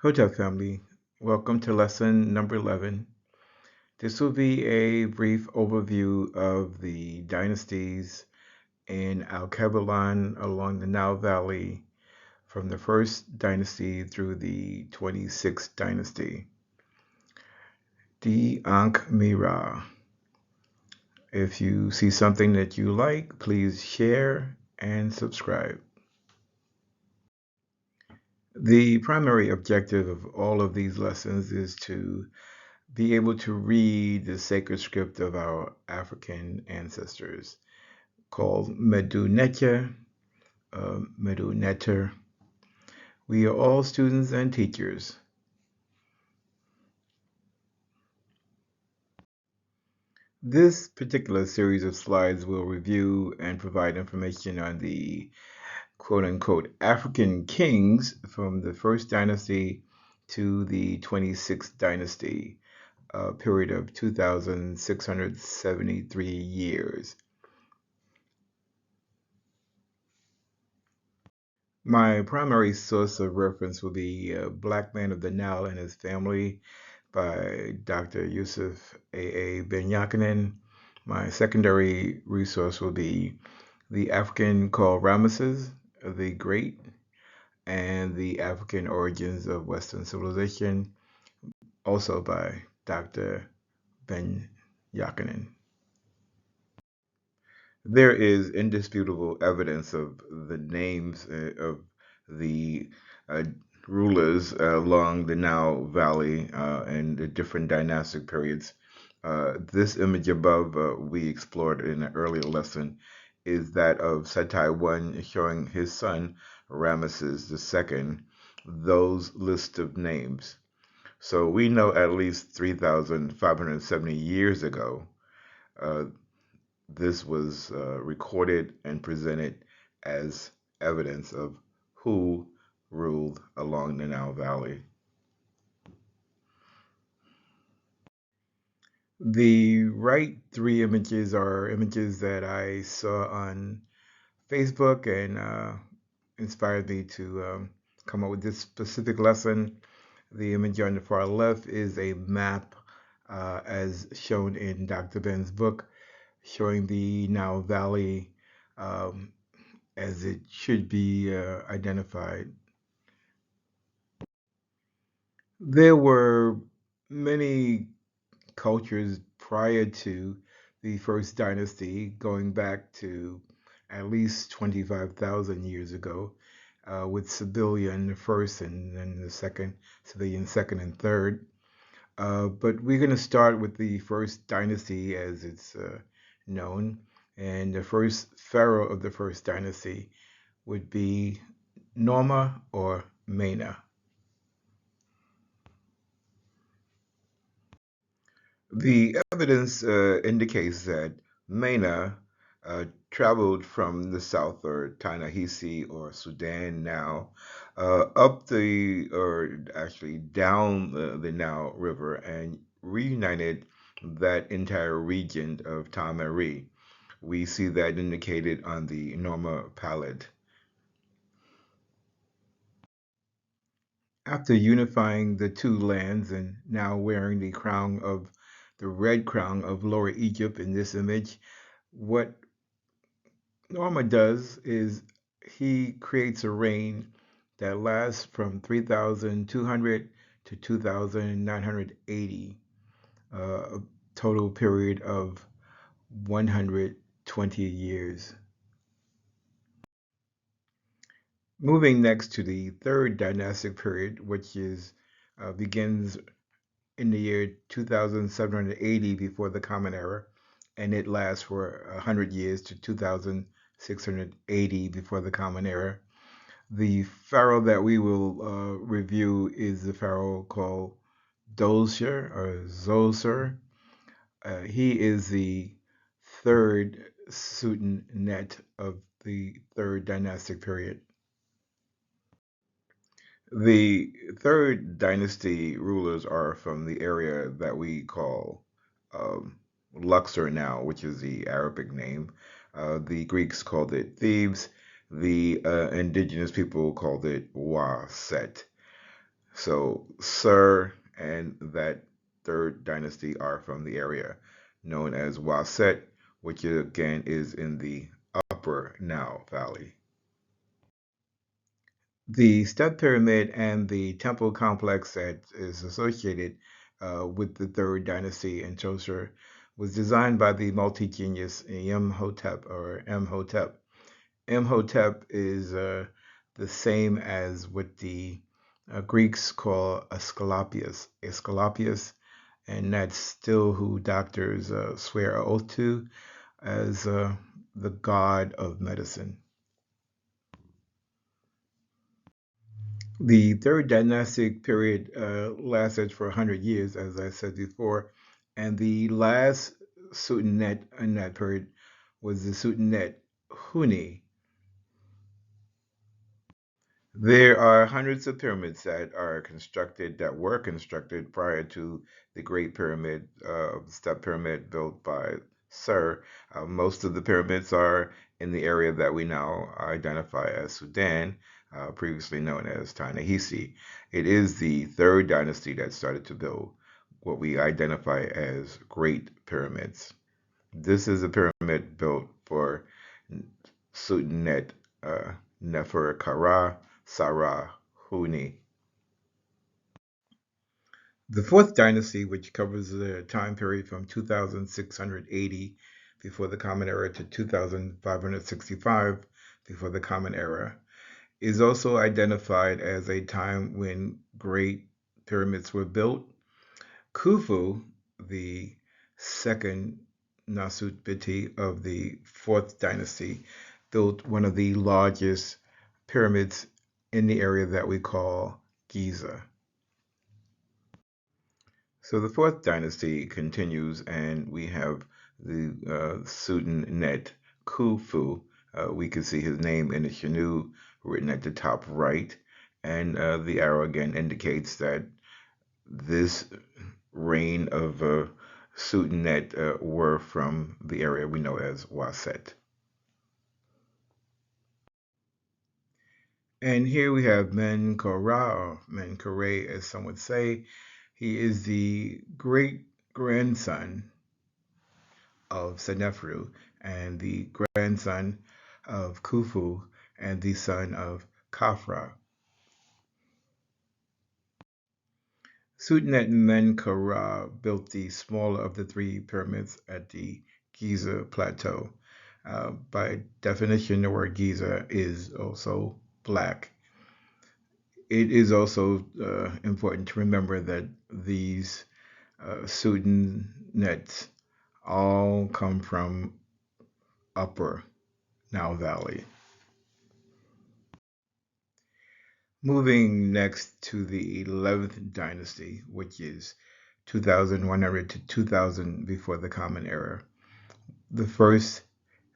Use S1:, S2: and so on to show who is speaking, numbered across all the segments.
S1: Hotel family, welcome to lesson number 11. This will be a brief overview of the dynasties in Al-Kebalan along the Nile Valley from the first dynasty through the 26th dynasty. The Ankh Mira. If you see something that you like, please share and subscribe. The primary objective of all of these lessons is to be able to read the sacred script of our African ancestors called Medu Neter. We are all students and teachers. This particular series of slides will review and provide information on the quote-unquote African kings from the first dynasty to the 26th dynasty, a period of 2,673 years. My primary source of reference will be Black Man of the Nile and His Family by Dr. Yusuf A. Ben Yakinen. My secondary resource will be The African called Ramesses the Great and the African Origins of Western Civilization, also by Dr. Ben Yakinen. There is indisputable evidence of the names of the uh, rulers along the Nile Valley and the different dynastic periods. This image above we explored in an earlier lesson is that of Setai I showing his son Ramesses II, those list of names. So we know at least 3,570 years ago uh, this was recorded and presented as evidence of who ruled along the Nile Valley. The right three images are images that I saw on Facebook and inspired me to come up with this specific lesson. The image on the far left is a map as shown in Dr. Ben's book, showing the Nile Valley um, as it should be identified. There were many cultures prior to the first dynasty, going back to at least 25,000 years ago, with Civilian first and then the second, Civilian second and third. But we're going to start with the first dynasty as it's known. And the first pharaoh of the first dynasty would be Norma or Mena. The evidence indicates that Mena traveled from the south, or Ta-Nehisi, or Sudan now, up or actually down the Nile River and reunited that entire region of Tamari. We see that indicated on the Norma palette. After unifying the two lands and now wearing the red crown of Lower Egypt in this image, what Norma does is he creates a reign that lasts from 3,200 to 2,980, a total period of 120 years. Moving next to the third dynastic period, which begins in the year 2780 before the Common Era, and it lasts for 100 years to 2680 before the Common Era. The pharaoh that we will review is the pharaoh called Dulcer or Zoser. He is the third Net of the third dynastic period. The third dynasty rulers are from the area that we call Luxor now, which is the Arabic name. The Greeks called it Thebes. The indigenous people called it Waset. So Sur and that third dynasty are from the area known as Waset, which again is in the upper Nile Valley. The step pyramid and the temple complex that is associated with the third dynasty in Chosr was designed by the multi-genius Imhotep or Imhotep. Imhotep is the same as what the Greeks call Asclepius, and that's still who doctors swear an oath to as the god of medicine. The third dynastic period lasted for 100 years, as I said before, and the last sultanate in that period was the Sultanate Huni. There are hundreds of pyramids that were constructed prior to the Great Pyramid, Step Pyramid built by Sir. Most of the pyramids are in the area that we now identify as Sudan, previously known as Ta-Nehisi. It is the third dynasty that started to build what we identify as Great Pyramids. This is a pyramid built for Sultanate Neferkara Sarah Huni. The fourth dynasty, which covers the time period from 2680 before the Common Era to 2565 before the Common Era, is also identified as a time when great pyramids were built. Khufu, the second Nasutbiti of the fourth dynasty, built one of the largest pyramids in the area that we call Giza. So the fourth dynasty continues, and we have the Sultanate Khufu. We can see his name in the Shanu written at the top right, and the arrow again indicates that this reign of Sultanate were from the area we know as Waset. And here we have Menkaure, Menkaure, as some would say. He is the great grandson of Senefru and the grandson of Khufu and the son of Khafra. Sultanate Menkaure built the smaller of the three pyramids at the Giza Plateau. By definition, the word Giza is also black. It is also important to remember that these sultanates all come from Upper Nile Valley. Moving next to the 11th dynasty, which is 2100 to 2000 before the Common Era. The first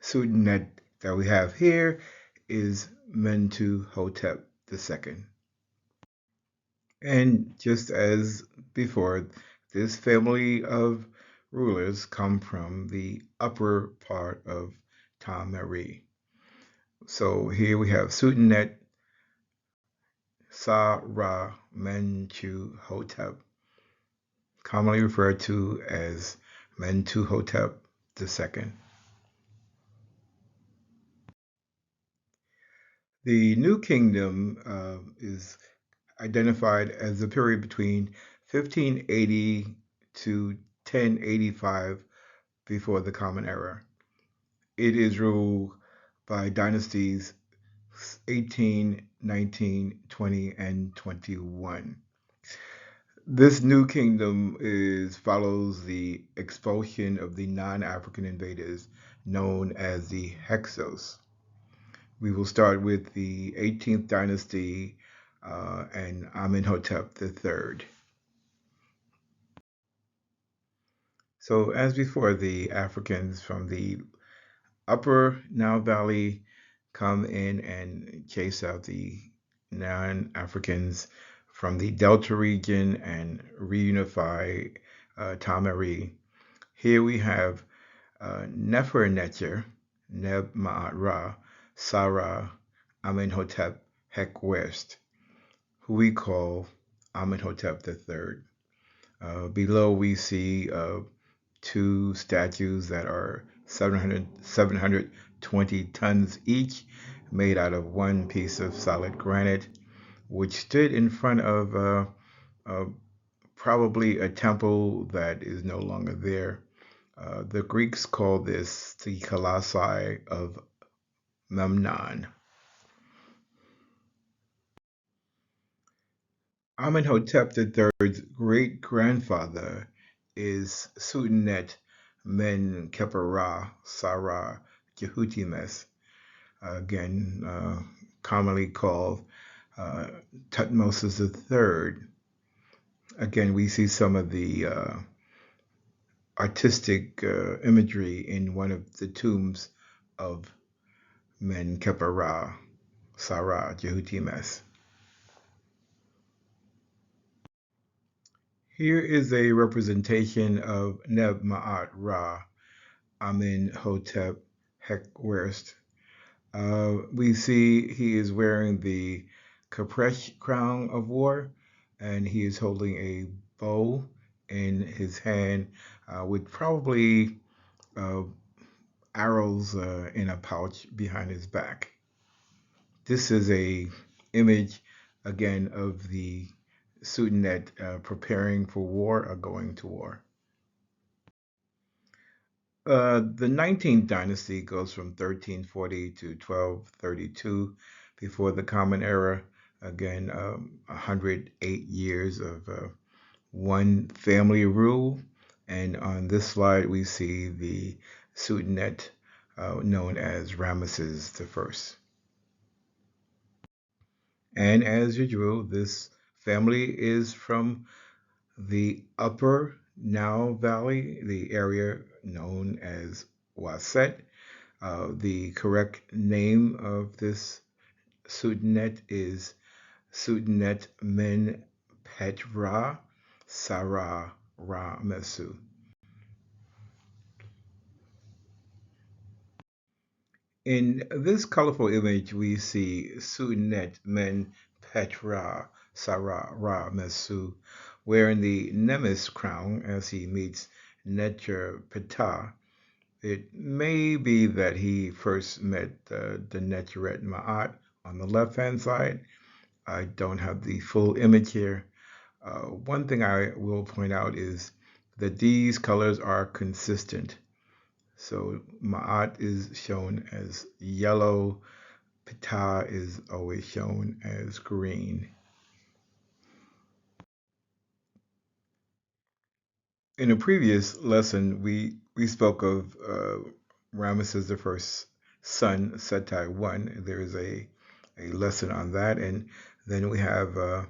S1: sultanate that we have here is Mentuhotep II. And just as before, this family of rulers come from the upper part of Tamari. So here we have Sultanate Sa-Ra Mentuhotep, commonly referred to as Mentuhotep II. The New Kingdom is identified as the period between 1580 to 1085 before the Common Era. It is ruled by dynasties 18, 19, 20, and 21. This new kingdom follows the expulsion of the non-African invaders known as the Hyksos. We will start with the 18th dynasty and Amenhotep III. So as before, the Africans from the upper Nile Valley come in and chase out the non-Africans from the Delta region and reunify Tamari. Here we have Nefernecher, Neb Ma'at Ra, Sarah Amenhotep Hek West, who we call Amenhotep III. Below we see two statues that are 720 tons each, made out of one piece of solid granite, which stood in front of uh, probably a temple that is no longer there. The Greeks call this the Colossi of Memnon. Amenhotep III's great grandfather is Sutenet Men Kepera Sarah Jehutimes, again commonly called uh, Tutmosis III. Again, we see some of the artistic imagery in one of the tombs of Men Kepera Sarah Jehutimes. Here is a representation of Neb Ma'at Ra Amenhotep Hekwerst. We see he is wearing the Kapresh crown of war, and he is holding a bow in his hand with probably uh, arrows in a pouch behind his back. This is a image again of the Sudanet preparing for war or going to war. The 19th dynasty goes from 1340 to 1232 before the Common Era. Again, 108 years of one family rule. And on this slide, we see the Sultanate known as Ramesses I. And as usual, this family is from the upper Nile Valley, the area known as Waset. The correct name of this Sultanate is Sultanate Men Petra Sarah Ra Mesu. In this colorful image, we see Sultanate Men Petra Sarah Ra Mesu wearing the Nemes crown as he meets Necher Ptah. It may be that he first met the Necherет Ma'at on the left-hand side. I don't have the full image here. One thing I will point out is that these colors are consistent. So Ma'at is shown as yellow, Ptah is always shown as green. In a previous lesson, we spoke of Ramesses the first son, Setai I. There is a lesson on that. And then we have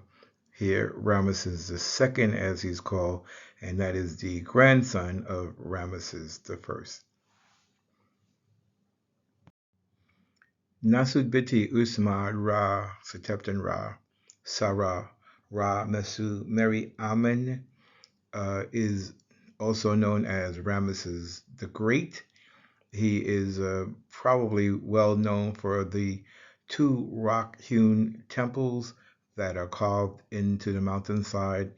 S1: here Ramesses the second, as he's called, and that is the grandson of Ramesses the first. Nasudbiti Usma Ra Seteptan Ra Sarah Ra Mesu Mary Amen is also known as Ramesses the Great. He is probably well known for the two rock-hewn temples that are carved into the mountainside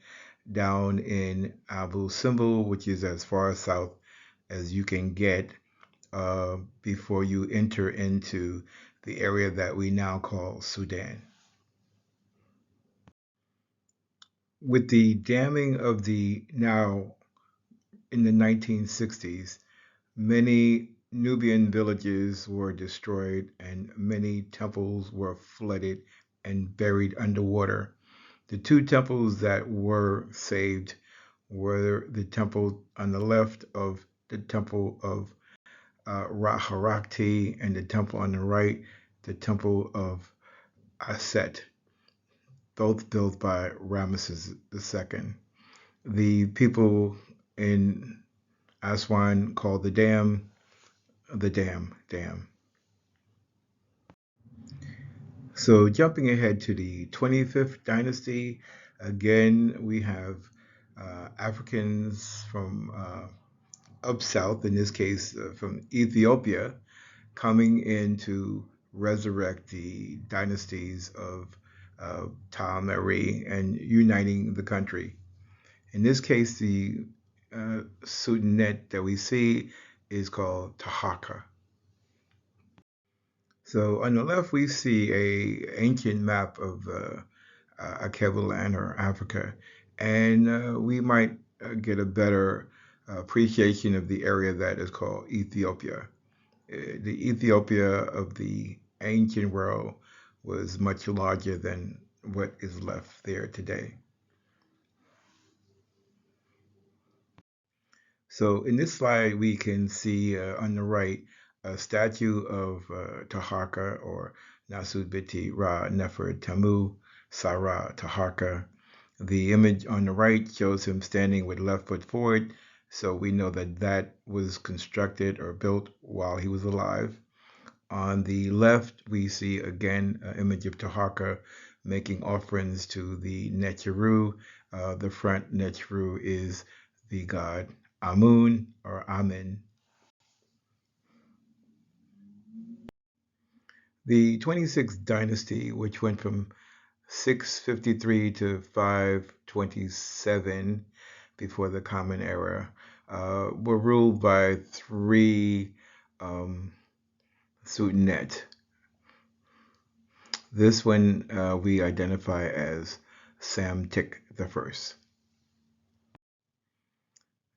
S1: down in Abu Simbel, which is as far south as you can get before you enter into the area that we now call Sudan. With the damming of the Nile in the 1960s, many Nubian villages were destroyed and many temples were flooded and buried underwater. The two temples that were saved were the temple on the left of the temple of Ra-Harakti and the temple on the right, the temple of Aset, both built by Ramesses II. The people in Aswan called the dam. So jumping ahead to the 25th dynasty, again, we have Africans from up south, in this case from Ethiopia, coming in to resurrect the dynasties of Tamari, and uniting the country. In this case, the Sudanet that we see is called Tahaka. So on the left, we see a ancient map of Akeba land or Africa, and we might get a better appreciation of the area that is called Ethiopia. The Ethiopia of the ancient world was much larger than what is left there today. So in this slide, we can see on the right a statue of Taharka or Nasubiti Ra Nefer Tamu Sarah Taharka. The image on the right shows him standing with left foot forward, so we know that that was constructed or built while he was alive. On the left, we see again an image of Taharka making offerings to the Neteru. The front Neteru is the god Amun or Amen. The 26th dynasty, which went from 653 to 527 before the Common Era, were ruled by three Sultanate. This one we identify as Samtik the First.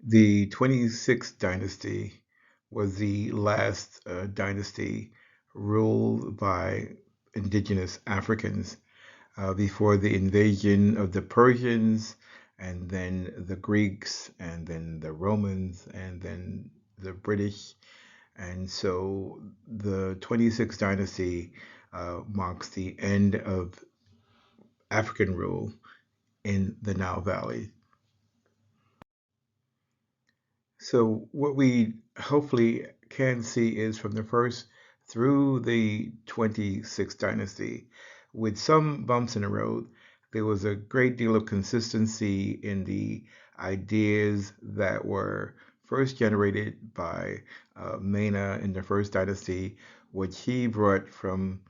S1: The 26th dynasty was the last dynasty ruled by indigenous Africans before the invasion of the Persians, and then the Greeks, and then the Romans, and then the British. And so the 26th dynasty marks the end of African rule in the Nile Valley. So what we hopefully can see is from the first through the 26th dynasty, with some bumps in the road, there was a great deal of consistency in the ideas that were first generated by Mena in the first dynasty, which he brought from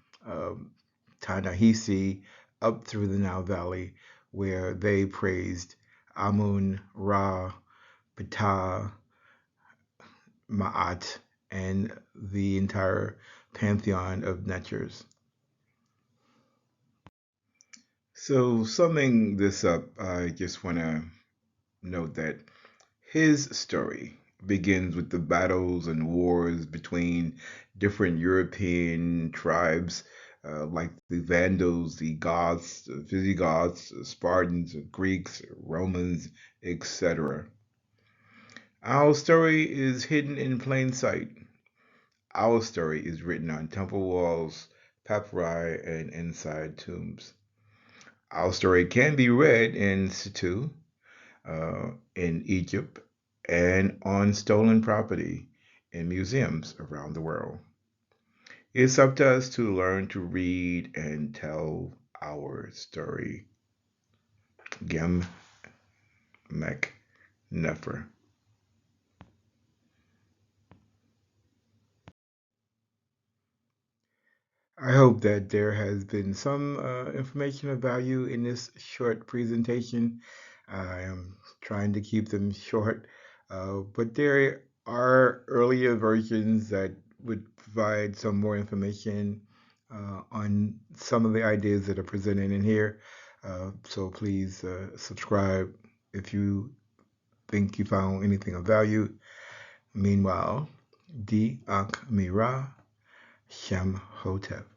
S1: Ta-Nehisi up through the Nile Valley, where they praised Amun, Ra, Ptah, Ma'at, and the entire pantheon of natures. So, summing this up, I just want to note that his story begins with the battles and wars between different European tribes, like the Vandals, the Goths, the Visigoths, the Spartans, the Greeks, Romans, etc. Our story is hidden in plain sight. Our story is written on temple walls, papyri, and inside tombs. Our story can be read in situ in Egypt and on stolen property in museums around the world. It's up to us to learn to read and tell our story. Gem Mek Nefer. I hope that there has been some information of value in this short presentation. I am trying to keep them short, but there are earlier versions that would provide some more information on some of the ideas that are presented in here. So please subscribe if you think you found anything of value. Meanwhile, Di Ak Mira Shem Hotep.